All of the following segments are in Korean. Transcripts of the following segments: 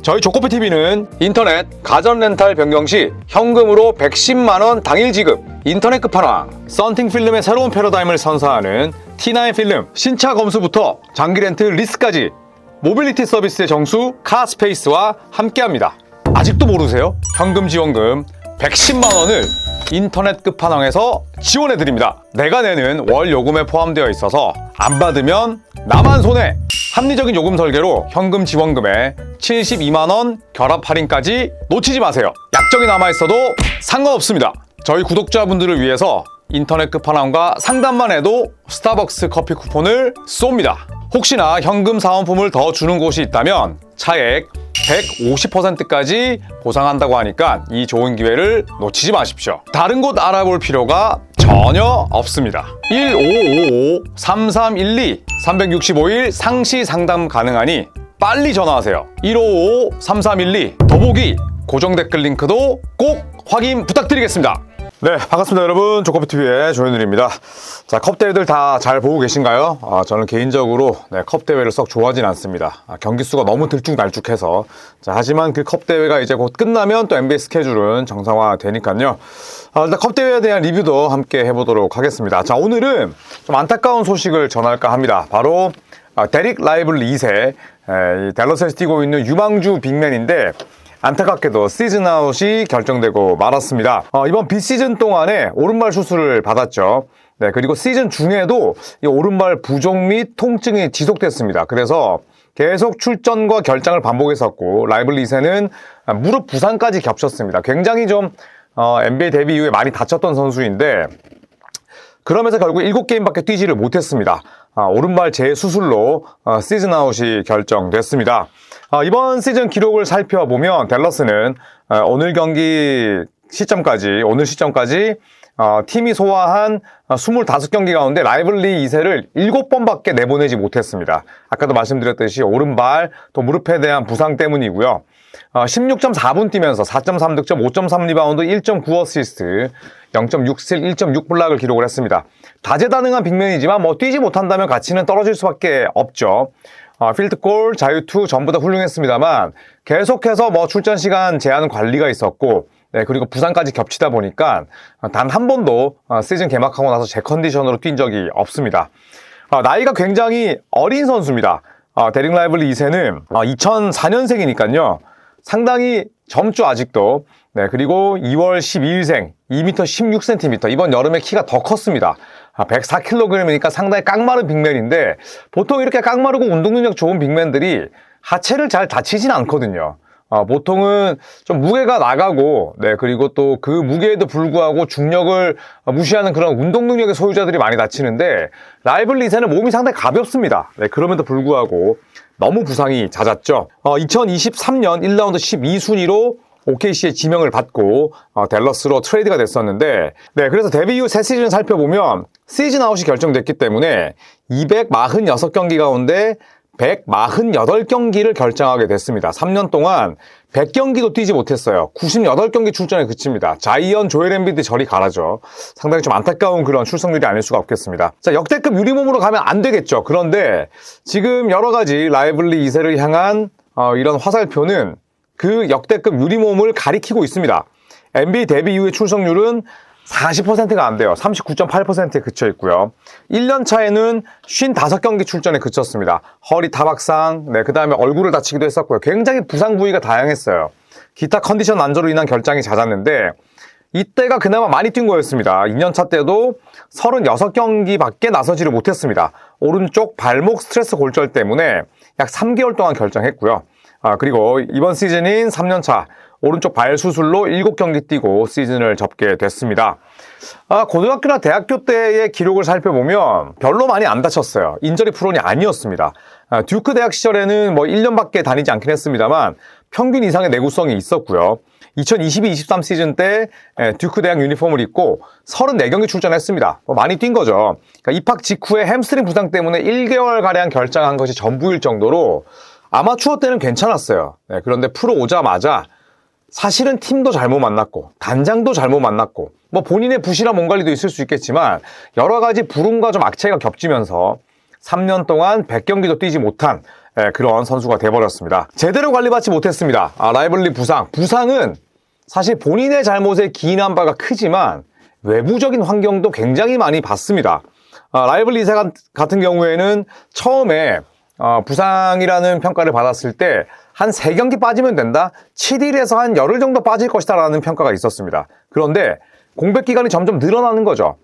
저희 조코피TV는 인터넷 가전 렌탈 변경 시 현금으로 110만원 당일 지급, 인터넷 끝판왕, 썬팅 필름의 새로운 패러다임을 선사하는 T9 필름 신차 검수부터 장기 렌트 리스까지 모빌리티 서비스의 정수 카스페이스와 함께합니다. 아직도 모르세요? 현금 지원금 110만원을 인터넷 끝판왕에서 지원해드립니다. 내가 내는 월 요금에 포함되어 있어서 안 받으면 나만 손해! 합리적인 요금 설계로 현금 지원금에 72만원 결합 할인까지 놓치지 마세요. 약정이 남아있어도 상관없습니다. 저희 구독자분들을 위해서 인터넷 끝판왕과 상담만 해도 스타벅스 커피 쿠폰을 쏩니다. 혹시나 현금 사은품을 더 주는 곳이 있다면 차액 150%까지 보상한다고 하니까 이 좋은 기회를 놓치지 마십시오. 다른 곳 알아볼 필요가 전혀 없습니다. 1555-3312 365일 상시 상담 가능하니 빨리 전화하세요. 1555-3312 더보기 고정 댓글 링크도 꼭 확인 부탁드리겠습니다. 네, 반갑습니다 여러분. 조코피TV의 조현일입니다. 자, 컵대회들 다 잘 보고 계신가요? 저는 개인적으로 컵대회를 썩 좋아하진 않습니다. 경기 수가 너무 들쭉날쭉해서. 자, 하지만 그 컵대회가 이제 곧 끝나면 또 NBA 스케줄은 정상화 되니까요. 일단 컵대회에 대한 리뷰도 함께 해보도록 하겠습니다. 자, 오늘은 좀 안타까운 소식을 전할까 합니다. 바로 데릭 라이블리 2세, 댈러스에서 뛰고 있는 유망주 빅맨인데 안타깝게도 시즌 아웃이 결정되고 말았습니다. 이번 비시즌 동안에 오른발 수술을 받았죠. 네, 그리고 시즌 중에도 이 오른발 부종 및 통증이 지속됐습니다. 그래서 계속 출전과 결장을 반복했었고 라이블리 2세는 무릎 부상까지 겹쳤습니다. 굉장히 좀 NBA 데뷔 이후에 많이 다쳤던 선수인데 그러면서 결국 7게임밖에 뛰지를 못했습니다. 오른발 재수술로 시즌 아웃이 결정됐습니다. 이번 시즌 기록을 살펴보면 댈러스는 오늘 시점까지 팀이 소화한 25경기 가운데 라이블리 2세를 7번밖에 내보내지 못했습니다. 아까도 말씀드렸듯이 오른발 또 무릎에 대한 부상 때문이고요. 16.4분 뛰면서 4.3득점, 5.3 리바운드, 1.9 어시스트, 0.67, 1.6 블락을 기록을 했습니다. 다재다능한 빅맨이지만 뛰지 못한다면 가치는 떨어질 수밖에 없죠. 필드골, 자유투 전부 다 훌륭했습니다만 계속해서 출전 시간 제한 관리가 있었고 그리고 부상까지 겹치다 보니까 단 한 번도 시즌 개막하고 나서 제 컨디션으로 뛴 적이 없습니다. 나이가 굉장히 어린 선수입니다. 데릭 라이블리 2세는 2004년생이니까요. 상당히 젊죠 아직도. 네, 그리고 2월 12일생 2m 16cm 이번 여름에 키가 더 컸습니다. 104kg이니까 상당히 깡마른 빅맨인데 보통 이렇게 깡마르고 운동 능력 좋은 빅맨들이 하체를 잘 다치진 않거든요. 보통은 좀 무게가 나가고 그리고 또 그 무게에도 불구하고 중력을 무시하는 그런 운동 능력의 소유자들이 많이 다치는데 라이블리 2세는 몸이 상당히 가볍습니다. 그럼에도 불구하고 너무 부상이 잦았죠. 2023년 1라운드 12순위로 OKC의 지명을 받고 댈러스로 트레이드가 됐었는데 그래서 데뷔 이후 새 시즌 살펴보면 시즌 아웃이 결정됐기 때문에 246경기 가운데 148경기를 결정하게 됐습니다. 3년 동안 100경기도 뛰지 못했어요. 98경기 출전에 그칩니다. 자이언, 조엘 엠비드 저리 가라죠. 상당히 좀 안타까운 그런 출석률이 아닐 수가 없겠습니다. 자, 역대급 유리몸으로 가면 안 되겠죠. 그런데 지금 여러 가지 라이블리 2세를 향한 이런 화살표는 그 역대급 유리몸을 가리키고 있습니다. NBA 데뷔 이후의 출석률은 40%가 안 돼요. 39.8%에 그쳐 있고요. 1년 차에는 55경기 출전에 그쳤습니다. 허리 타박상, 그 다음에 얼굴을 다치기도 했었고요. 굉장히 부상 부위가 다양했어요. 기타 컨디션 난조로 인한 결장이 잦았는데 이때가 그나마 많이 뛴 거였습니다. 2년 차 때도 36경기밖에 나서지를 못했습니다. 오른쪽 발목 스트레스 골절 때문에 약 3개월 동안 결장했고요. 그리고 이번 시즌인 3년차 오른쪽 발 수술로 7경기 뛰고 시즌을 접게 됐습니다. 고등학교나 대학교 때의 기록을 살펴보면 별로 많이 안 다쳤어요. 인저리 프론이 아니었습니다. 듀크 대학 시절에는 1년밖에 다니지 않긴 했습니다만 평균 이상의 내구성이 있었고요. 2022-23 시즌 때 듀크 대학 유니폼을 입고 34경기 출전했습니다. 많이 뛴 거죠. 그러니까 입학 직후에 햄스트링 부상 때문에 1개월가량 결장한 것이 전부일 정도로 아마추어 때는 괜찮았어요. 그런데 프로 오자마자 사실은 팀도 잘못 만났고 단장도 잘못 만났고 본인의 부실한 몸 관리도 있을 수 있겠지만 여러 가지 불운과 좀 악재가 겹치면서 3년 동안 100경기도 뛰지 못한 그런 선수가 돼버렸습니다. 제대로 관리받지 못했습니다. 라이벌리 부상은 사실 본인의 잘못에 기인한 바가 크지만 외부적인 환경도 굉장히 많이 봤습니다. 라이벌리 이세 같은 경우에는 처음에 부상이라는 평가를 받았을 때 한 3경기 빠지면 된다? 7일에서 한 열흘 정도 빠질 것이다 라는 평가가 있었습니다. 그런데 공백 기간이 점점 늘어나는 거죠.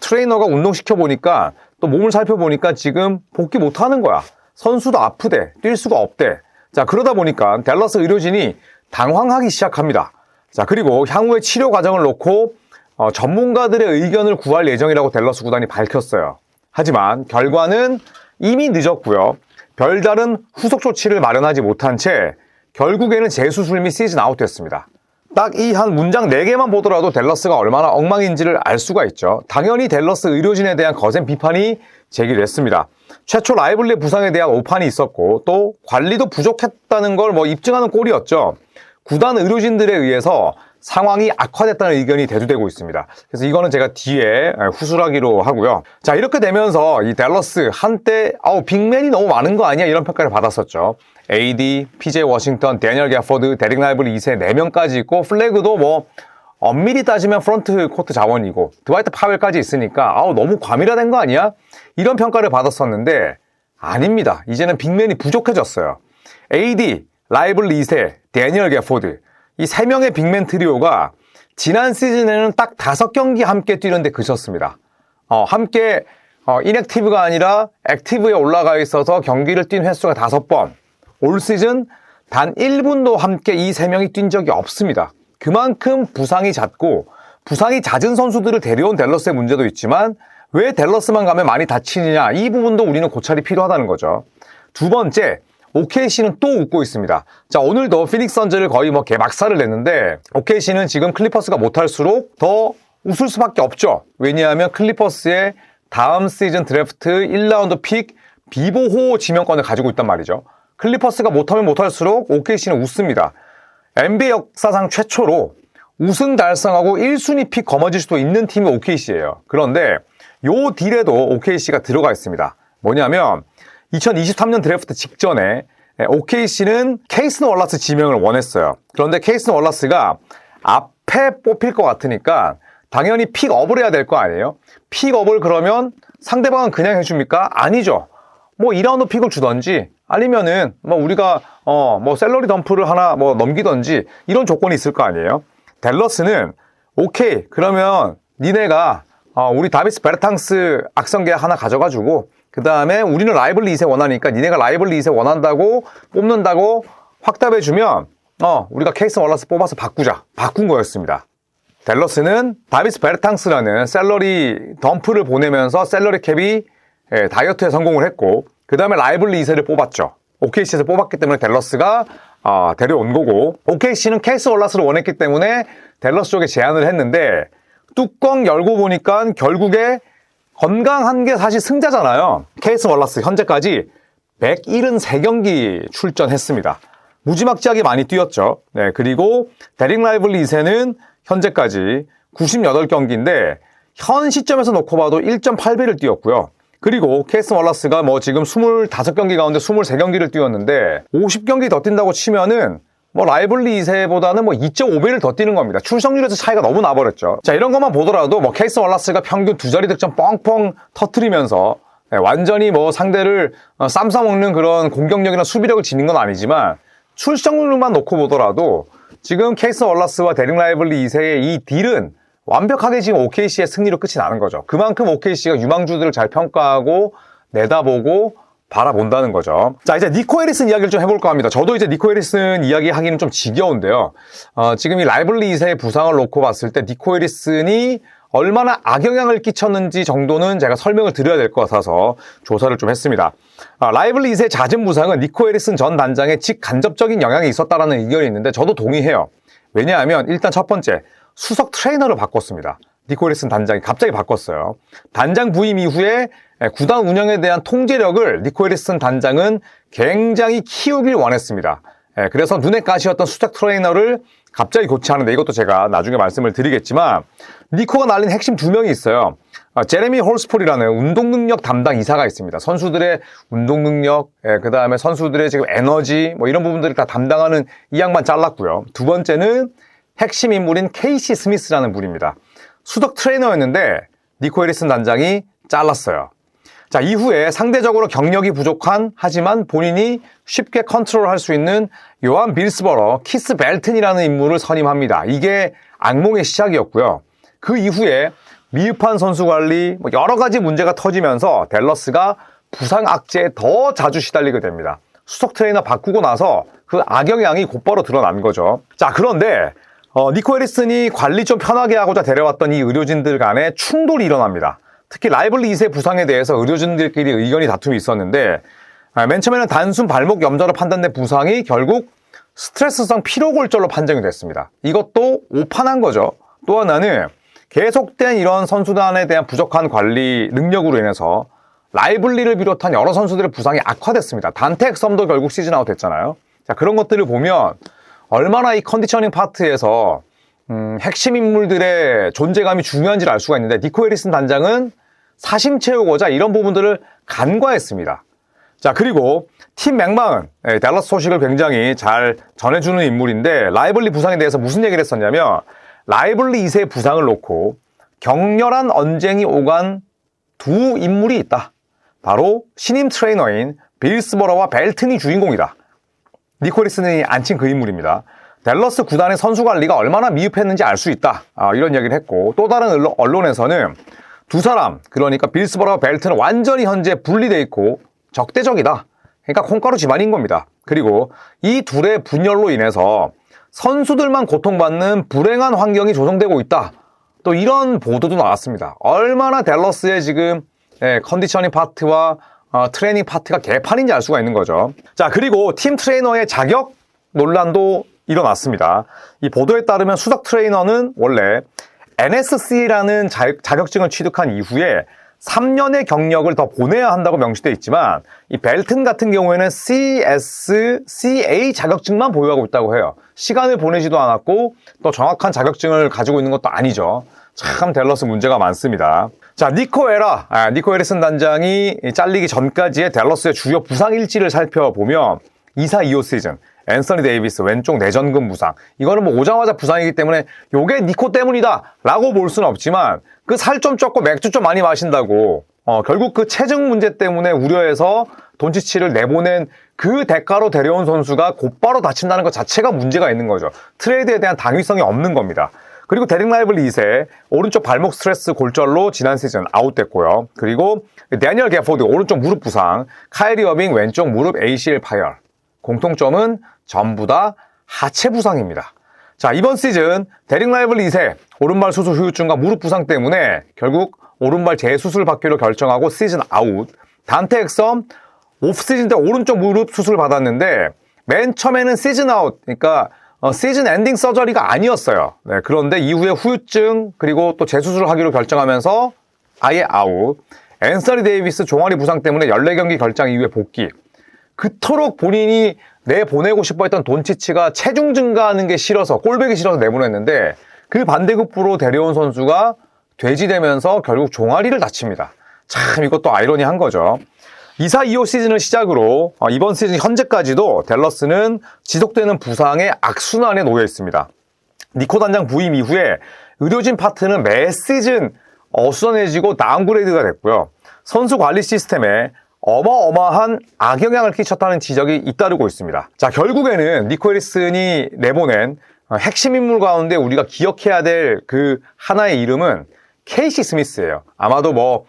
트레이너가 운동시켜보니까 또 몸을 살펴보니까 지금 복귀 못하는 거야. 선수도 아프대, 뛸 수가 없대. 자, 그러다 보니까 댈러스 의료진이 당황하기 시작합니다. 자, 그리고 향후의 치료 과정을 놓고 전문가들의 의견을 구할 예정이라고 댈러스 구단이 밝혔어요. 하지만 결과는 이미 늦었고요. 별다른 후속 조치를 마련하지 못한 채 결국에는 재수술 및 시즌 아웃됐습니다. 딱 이 한 문장 4개만 보더라도 댈러스가 얼마나 엉망인지를 알 수가 있죠. 당연히 댈러스 의료진에 대한 거센 비판이 제기됐습니다. 최초 라이벌리 부상에 대한 오판이 있었고 또 관리도 부족했다는 걸 입증하는 꼴이었죠. 구단 의료진들에 의해서 상황이 악화됐다는 의견이 대두되고 있습니다. 그래서 이거는 제가 뒤에 후술하기로 하고요. 자, 이렇게 되면서 이 댈러스 한때 빅맨이 너무 많은 거 아니야? 이런 평가를 받았었죠. AD, PJ 워싱턴, 데니얼 게포드, 데릭 라이블리 2세 4명까지 있고 플래그도 엄밀히 따지면 프런트 코트 자원이고 드와이트 파웰까지 있으니까 너무 과밀화된 거 아니야? 이런 평가를 받았었는데 아닙니다. 이제는 빅맨이 부족해졌어요. AD, 라이블리 2세, 데니얼 게포드 이 3명의 빅맨 트리오가 지난 시즌에는 딱 5경기 함께 뛰는데 그쳤습니다. 함께 인액티브가 아니라 액티브에 올라가 있어서 경기를 뛴 횟수가 5번. 올 시즌 단 1분도 함께 이 3명이 뛴 적이 없습니다. 그만큼 부상이 잦고 부상이 잦은 선수들을 데려온 댈러스의 문제도 있지만 왜 댈러스만 가면 많이 다치느냐 이 부분도 우리는 고찰이 필요하다는 거죠. 두 번째, OKC는 또 웃고 있습니다. 자, 오늘도 피닉스 선즈를 거의 개막사를 냈는데 OKC는 지금 클리퍼스가 못할수록 더 웃을 수밖에 없죠. 왜냐하면 클리퍼스의 다음 시즌 드래프트 1라운드 픽 비보호 지명권을 가지고 있단 말이죠. 클리퍼스가 못하면 못할수록 OKC는 웃습니다. NBA 역사상 최초로 우승 달성하고 1순위 픽 거머쥘 수도 있는 팀이 OKC예요. 그런데 요 딜에도 OKC가 들어가 있습니다. 뭐냐면 2023년 드래프트 직전에 OKC는 케이슨 월라스 지명을 원했어요. 그런데 케이슨 월라스가 앞에 뽑힐 것 같으니까 당연히 픽업을 해야 될 거 아니에요? 픽업을 그러면 상대방은 그냥 해줍니까? 아니죠. 2라운드 픽을 주던지 아니면은 우리가 샐러리 덤프를 하나 넘기던지 이런 조건이 있을 거 아니에요? 댈러스는 오케이 그러면 니네가 우리 다비스 베르탕스 악성 계약 하나 가져가지고 그 다음에 우리는 라이벌리 2세 원하니까 니네가 라이벌리 2세 원한다고 뽑는다고 확답해주면 우리가 케이슨 월라스 뽑아서 바꾼 거였습니다. 댈러스는 다비스 베르탕스라는 샐러리 덤프를 보내면서 샐러리 캡이 다이어트에 성공을 했고 그 다음에 라이벌리 2세를 뽑았죠. OKC에서 뽑았기 때문에 댈러스가 데려온 거고 OKC는 케이슨 월라스를 원했기 때문에 댈러스 쪽에 제안을 했는데 뚜껑 열고 보니까 결국에 건강한 게 사실 승자잖아요. 케이슨 월라스 현재까지 173경기 출전했습니다. 무지막지하게 많이 뛰었죠. 네, 그리고 데릭 라이블리 2세는 현재까지 98경기인데 현 시점에서 놓고 봐도 1.8배를 뛰었고요. 그리고 케이슨 월라스가 지금 25경기 가운데 23경기를 뛰었는데 50경기 더 뛴다고 치면은 라이벌리 2세보다는 2.5배를 더 뛰는 겁니다. 출석률에서 차이가 너무 나버렸죠. 자, 이런 것만 보더라도 케이슨 월라스가 평균 2자리 득점 뻥뻥 터트리면서 완전히 상대를 쌈 싸먹는 그런 공격력이나 수비력을 지닌 건 아니지만 출석률만 놓고 보더라도 지금 케이슨 월라스와 데릭 라이벌리 2세의 이 딜은 완벽하게 지금 OKC의 승리로 끝이 나는 거죠. 그만큼 OKC가 유망주들을 잘 평가하고 내다보고 바라본다는 거죠. 자, 이제 니코 해리슨 이야기를 좀 해볼까 합니다. 저도 이제 니코 해리슨 이야기 하기는 좀 지겨운데요. 지금 이 라이벌리 2세의 부상을 놓고 봤을 때 니코 해리슨이 얼마나 악영향을 끼쳤는지 정도는 제가 설명을 드려야 될 것 같아서 조사를 좀 했습니다. 라이벌리 2세의 잦은 부상은 니코 해리슨 전 단장의 직간접적인 영향이 있었다는 의견이 있는데 저도 동의해요. 왜냐하면 일단 첫 번째, 수석 트레이너를 바꿨습니다. 니코 해리슨 단장이 갑자기 바꿨어요. 단장 부임 이후에 구단 운영에 대한 통제력을 니코 해리슨 단장은 굉장히 키우길 원했습니다. 그래서 눈에 가시였던 수석 트레이너를 갑자기 교체하는데 이것도 제가 나중에 말씀을 드리겠지만 니코가 날린 핵심 2명이 있어요. 제레미 홀스폴이라는 운동 능력 담당 이사가 있습니다. 선수들의 운동 능력, 그 다음에 선수들의 지금 에너지 뭐 이런 부분들을 다 담당하는 이 양반 잘랐고요. 두 번째는 핵심 인물인 케이시 스미스라는 분입니다. 수석 트레이너였는데 니코 해리슨 단장이 잘랐어요. 자, 이후에 상대적으로 경력이 부족한 하지만 본인이 쉽게 컨트롤할 수 있는 요한 빌스버러 키스 벨튼이라는 인물을 선임합니다. 이게 악몽의 시작이었고요. 그 이후에 미흡한 선수 관리, 여러 가지 문제가 터지면서 댈러스가 부상 악재에 더 자주 시달리게 됩니다. 수석 트레이너 바꾸고 나서 그 악영향이 곧바로 드러난 거죠. 자, 그런데 니코 해리슨이 관리 좀 편하게 하고자 데려왔던 이 의료진들 간에 충돌이 일어납니다. 특히 라이블리 2세 부상에 대해서 의료진들끼리 의견이 다툼이 있었는데 맨 처음에는 단순 발목 염좌로 판단된 부상이 결국 스트레스성 피로골절로 판정이 됐습니다. 이것도 오판한 거죠. 또 하나는 계속된 이런 선수단에 대한 부족한 관리 능력으로 인해서 라이블리를 비롯한 여러 선수들의 부상이 악화됐습니다. 단테 엑섬도 결국 시즌 아웃 됐잖아요. 자, 그런 것들을 보면 얼마나 이 컨디셔닝 파트에서 핵심 인물들의 존재감이 중요한지를 알 수가 있는데 니코 해리슨 단장은 사심 채우고자 이런 부분들을 간과했습니다. 자, 그리고 팀 맥마은, 댈러스 소식을 굉장히 잘 전해주는 인물인데 라이블리 부상에 대해서 무슨 얘기를 했었냐면 라이블리 2세의 부상을 놓고 격렬한 언쟁이 오간 두 인물이 있다. 바로 신임 트레이너인 빌스버러와 벨튼이 주인공이다. 니코 해리슨이 앉힌 그 인물입니다. 댈러스 구단의 선수 관리가 얼마나 미흡했는지 알 수 있다. 이런 얘기를 했고 또 다른 언론에서는 두 사람, 그러니까 빌스버러와 벨튼은 완전히 현재 분리돼 있고 적대적이다. 그러니까 콩가루 집안인 겁니다. 그리고 이 둘의 분열로 인해서 선수들만 고통받는 불행한 환경이 조성되고 있다. 또 이런 보도도 나왔습니다. 얼마나 댈러스의 지금 컨디셔닝 파트와 트레이닝 파트가 개판인지 알 수가 있는 거죠. 자, 그리고 팀 트레이너의 자격 논란도 일어났습니다. 이 보도에 따르면 수석 트레이너는 원래 NSC라는 자격증을 취득한 이후에 3년의 경력을 더 보내야 한다고 명시되어 있지만 이 벨튼 같은 경우에는 CSCA 자격증만 보유하고 있다고 해요. 시간을 보내지도 않았고 또 정확한 자격증을 가지고 있는 것도 아니죠. 참 댈러스 문제가 많습니다. 자, 니코 해리슨 단장이 잘리기 전까지의 댈러스의 주요 부상 일지를 살펴보면 2사2호 시즌 앤서니 데이비스 왼쪽 내전근 부상, 이거는 뭐 오자마자 부상이기 때문에 요게 니코 때문이다 라고 볼 수는 없지만 그 살 좀 쪘고 맥주 좀 많이 마신다고 결국 그 체중 문제 때문에 우려해서 돈치치를 내보낸 그 대가로 데려온 선수가 곧바로 다친다는 것 자체가 문제가 있는 거죠. 트레이드에 대한 당위성이 없는 겁니다. 그리고 데릭 라이블리 2세 오른쪽 발목 스트레스 골절로 지난 시즌 아웃됐고요. 그리고 데니얼 게포드 오른쪽 무릎 부상, 카이리 어빙 왼쪽 무릎 ACL 파열. 공통점은 전부 다 하체 부상입니다. 자, 이번 시즌 데릭 라이블리 2세 오른발 수술 후유증과 무릎 부상 때문에 결국 오른발 재수술 받기로 결정하고 시즌 아웃. 단테 엑섬 오프시즌 때 오른쪽 무릎 수술 받았는데 맨 처음에는 시즌 아웃, 그러니까 시즌 엔딩 서저리가 아니었어요. 네, 그런데 이후에 후유증 그리고 또 재수술을 하기로 결정하면서 아예 아웃. 앤서니 데이비스 종아리 부상 때문에 14경기 결장 이후에 복귀. 그토록 본인이 내보내고 싶어 했던 돈치치가 체중 증가하는 게 싫어서, 꼴배기 싫어서 내보냈는데 그 반대급부로 데려온 선수가 돼지되면서 결국 종아리를 다칩니다. 참 이것도 아이러니한 거죠. 2사2호 시즌을 시작으로 이번 시즌 현재까지도 댈러스는 지속되는 부상의 악순환에 놓여 있습니다. 니코 단장 부임 이후에 의료진 파트는 매 시즌 어수선해지고 다운그레이드가 됐고요. 선수 관리 시스템에 어마어마한 악영향을 끼쳤다는 지적이 잇따르고 있습니다. 자, 결국에는 니코 해리슨이 내보낸 핵심 인물 가운데 우리가 기억해야 될 그 하나의 이름은 케이시 스미스예요. 아마도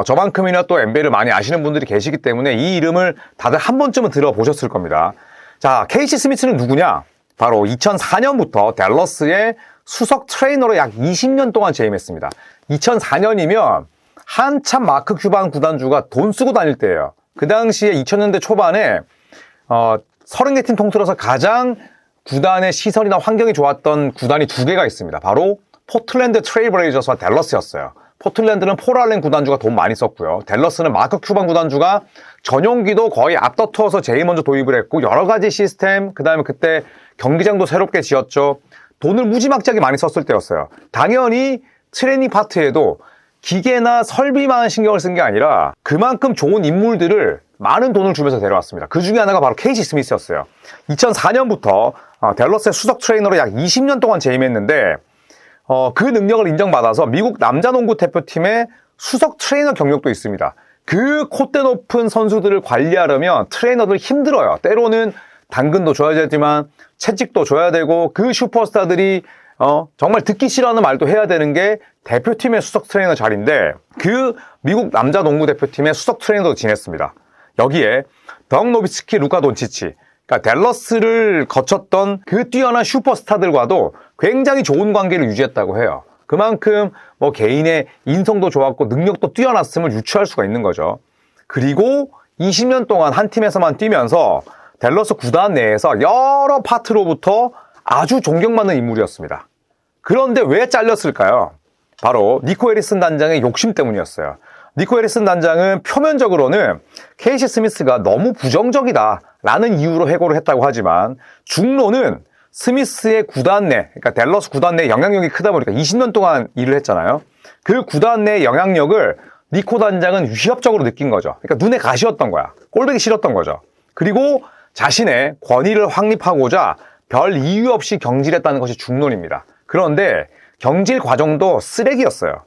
저만큼이나 또 NBA를 많이 아시는 분들이 계시기 때문에 이 이름을 다들 한 번쯤은 들어보셨을 겁니다. 자, 케이시 스미스는 누구냐? 바로 2004년부터 댈러스의 수석 트레이너로 약 20년 동안 재임했습니다. 2004년이면 한참 마크 큐반 구단주가 돈 쓰고 다닐 때예요. 그 당시에 2000년대 초반에 30개 팀 통틀어서 가장 구단의 시설이나 환경이 좋았던 구단이 두 개가 있습니다. 바로 포틀랜드 트레일블레이저스와 댈러스였어요. 포틀랜드는 폴 알렌 구단주가 돈 많이 썼고요. 댈러스는 마크 큐반 구단주가 전용기도 거의 앞다투어서 제일 먼저 도입을 했고 여러 가지 시스템, 그 다음에 그때 경기장도 새롭게 지었죠. 돈을 무지막지하게 많이 썼을 때였어요. 당연히 트레이닝 파트에도 기계나 설비만 신경을 쓴 게 아니라 그만큼 좋은 인물들을 많은 돈을 주면서 데려왔습니다. 그 중에 하나가 바로 케이시 스미스였어요. 2004년부터 댈러스의 수석 트레이너로 약 20년 동안 재임했는데 그 능력을 인정받아서 미국 남자농구 대표팀의 수석 트레이너 경력도 있습니다. 그 콧대 높은 선수들을 관리하려면 트레이너들 힘들어요. 때로는 당근도 줘야 되지만 채찍도 줘야 되고 그 슈퍼스타들이 정말 듣기 싫어하는 말도 해야 되는 게 대표팀의 수석 트레이너 자리인데 그 미국 남자 농구 대표팀의 수석 트레이너도 지냈습니다. 여기에 덕 노비츠키, 루카 돈치치, 그러니까 댈러스를 거쳤던 그 뛰어난 슈퍼스타들과도 굉장히 좋은 관계를 유지했다고 해요. 그만큼 뭐 개인의 인성도 좋았고 능력도 뛰어났음을 유추할 수가 있는 거죠. 그리고 20년 동안 한 팀에서만 뛰면서 댈러스 구단 내에서 여러 파트로부터 아주 존경받는 인물이었습니다. 그런데 왜 잘렸을까요? 바로 니코 해리슨 단장의 욕심 때문이었어요. 니코 해리슨 단장은 표면적으로는 케이시 스미스가 너무 부정적이다 라는 이유로 해고를 했다고 하지만 중로는 스미스의 구단 내, 그러니까 댈러스 구단 내 영향력이 크다 보니까 20년 동안 일을 했잖아요. 그 구단 내 영향력을 니코 단장은 위협적으로 느낀 거죠. 그러니까 눈에 가시였던 거야. 꼴보기 싫었던 거죠. 그리고 자신의 권위를 확립하고자 별 이유 없이 경질했다는 것이 중론입니다. 그런데 경질 과정도 쓰레기였어요.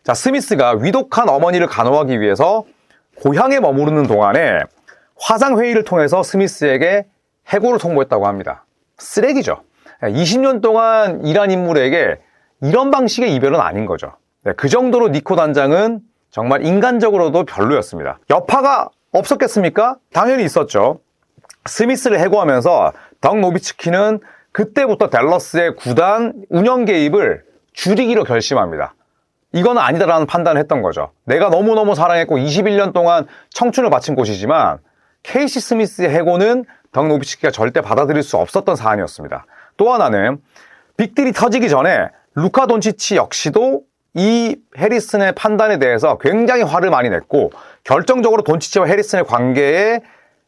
자, 스미스가 위독한 어머니를 간호하기 위해서 고향에 머무르는 동안에 화상회의를 통해서 스미스에게 해고를 통보했다고 합니다. 쓰레기죠. 20년 동안 일한 인물에게 이런 방식의 이별은 아닌 거죠. 그 정도로 니코 단장은 정말 인간적으로도 별로였습니다. 여파가 없었겠습니까? 당연히 있었죠. 스미스를 해고하면서 덕 노비츠키는 그때부터 댈러스의 구단 운영 개입을 줄이기로 결심합니다. 이건 아니다라는 판단을 했던 거죠. 내가 너무너무 사랑했고 21년 동안 청춘을 바친 곳이지만 케이시 스미스의 해고는 덕 노비츠키가 절대 받아들일 수 없었던 사안이었습니다. 또 하나는 빅딜이 터지기 전에 루카 돈치치 역시도 이 해리슨의 판단에 대해서 굉장히 화를 많이 냈고 결정적으로 돈치치와 해리슨의 관계에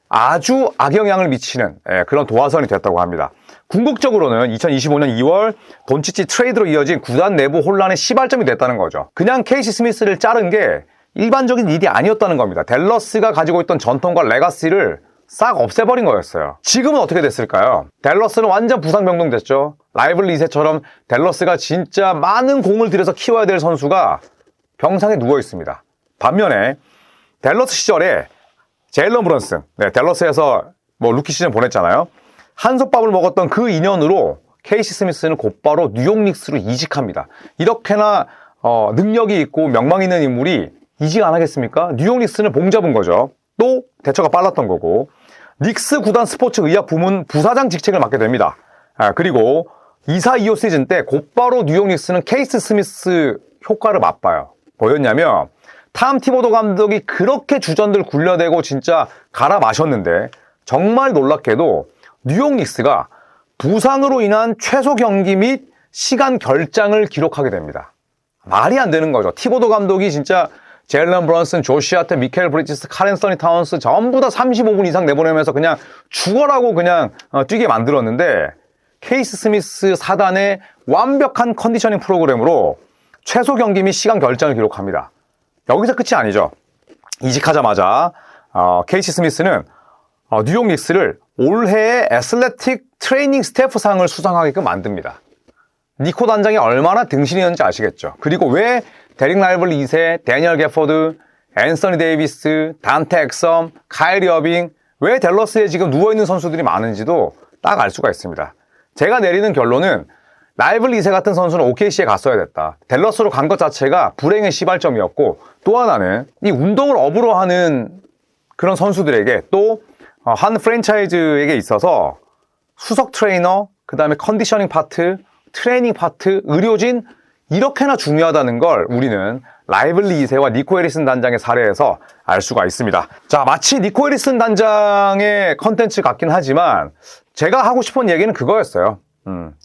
아주 악영향을 미치는 그런 도화선이 됐다고 합니다. 궁극적으로는 2025년 2월 돈치치 트레이드로 이어진 구단 내부 혼란의 시발점이 됐다는 거죠. 그냥 케이시 스미스를 자른 게 일반적인 일이 아니었다는 겁니다. 댈러스가 가지고 있던 전통과 레가시를 싹 없애버린 거였어요. 지금은 어떻게 됐을까요? 댈러스는 완전 부상 병동됐죠. 라이벌리 2세처럼 댈러스가 진짜 많은 공을 들여서 키워야 될 선수가 병상에 누워 있습니다. 반면에 댈러스 시절에 제일런 브런슨, 댈러스에서 루키 시즌 보냈잖아요. 한솥밥을 먹었던 그 인연으로 케이시 스미스는 곧바로 뉴욕 닉스로 이직합니다. 이렇게나 능력이 있고 명망 있는 인물이 이직 안 하겠습니까? 뉴욕 닉스는 봉 잡은 거죠. 또 대처가 빨랐던 거고 닉스 구단 스포츠 의학 부문 부사장 직책을 맡게 됩니다. 그리고 2사2호 시즌 때 곧바로 뉴욕 닉스는 케이시 스미스 효과를 맛봐요. 뭐였냐면 탐 티보도 감독이 그렇게 주전들 굴려대고 진짜 갈아 마셨는데 정말 놀랍게도 뉴욕 닉스가 부상으로 인한 최소 경기 및 시간 결장을 기록하게 됩니다. 말이 안 되는 거죠. 티보도 감독이 진짜 제일런 브런슨, 조시 하트, 미켈 브리지스, 카렌서니 타운스 전부 다 35분 이상 내보내면서 그냥 죽어라고 그냥 뛰게 만들었는데 케이시 스미스 사단의 완벽한 컨디셔닝 프로그램으로 최소 경기 및 시간 결장을 기록합니다. 여기서 끝이 아니죠. 이직하자마자 케이시 스미스는 뉴욕 닉스를 올해의 애슬레틱 트레이닝 스태프상을 수상하게끔 만듭니다. 니코 단장이 얼마나 등신이었는지 아시겠죠. 그리고 왜 데릭 라이벌리 2세, 데니얼 게포드, 앤서니 데이비스, 단테 엑섬, 카이리 어빙, 왜 댈러스에 지금 누워있는 선수들이 많은지도 딱 알 수가 있습니다. 제가 내리는 결론은 라이벌리 2세 같은 선수는 OKC에 갔어야 됐다. 댈러스로 간 것 자체가 불행의 시발점이었고 또 하나는 이 운동을 업으로 하는 그런 선수들에게 또 한 프랜차이즈에게 있어서 수석 트레이너, 그 다음에 컨디셔닝 파트, 트레이닝 파트, 의료진 이렇게나 중요하다는 걸 우리는 라이벌리 2세와 니코 해리슨 단장의 사례에서 알 수가 있습니다. 자, 마치 니코 해리슨 단장의 컨텐츠 같긴 하지만 제가 하고 싶은 얘기는 그거였어요.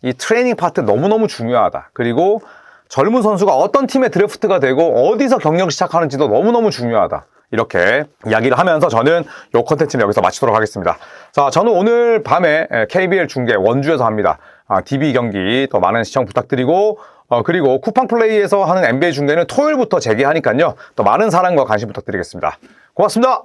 이 트레이닝 파트 너무너무 중요하다. 그리고 젊은 선수가 어떤 팀에 드래프트가 되고 어디서 경력을 시작하는지도 너무너무 중요하다. 이렇게 이야기를 하면서 저는 이 컨텐츠는 여기서 마치도록 하겠습니다. 자, 저는 오늘 밤에 KBL 중계 원주에서 합니다. DB 경기 더 많은 시청 부탁드리고 그리고 쿠팡플레이에서 하는 NBA 중계는 토요일부터 재개하니까요. 더 많은 사랑과 관심 부탁드리겠습니다. 고맙습니다.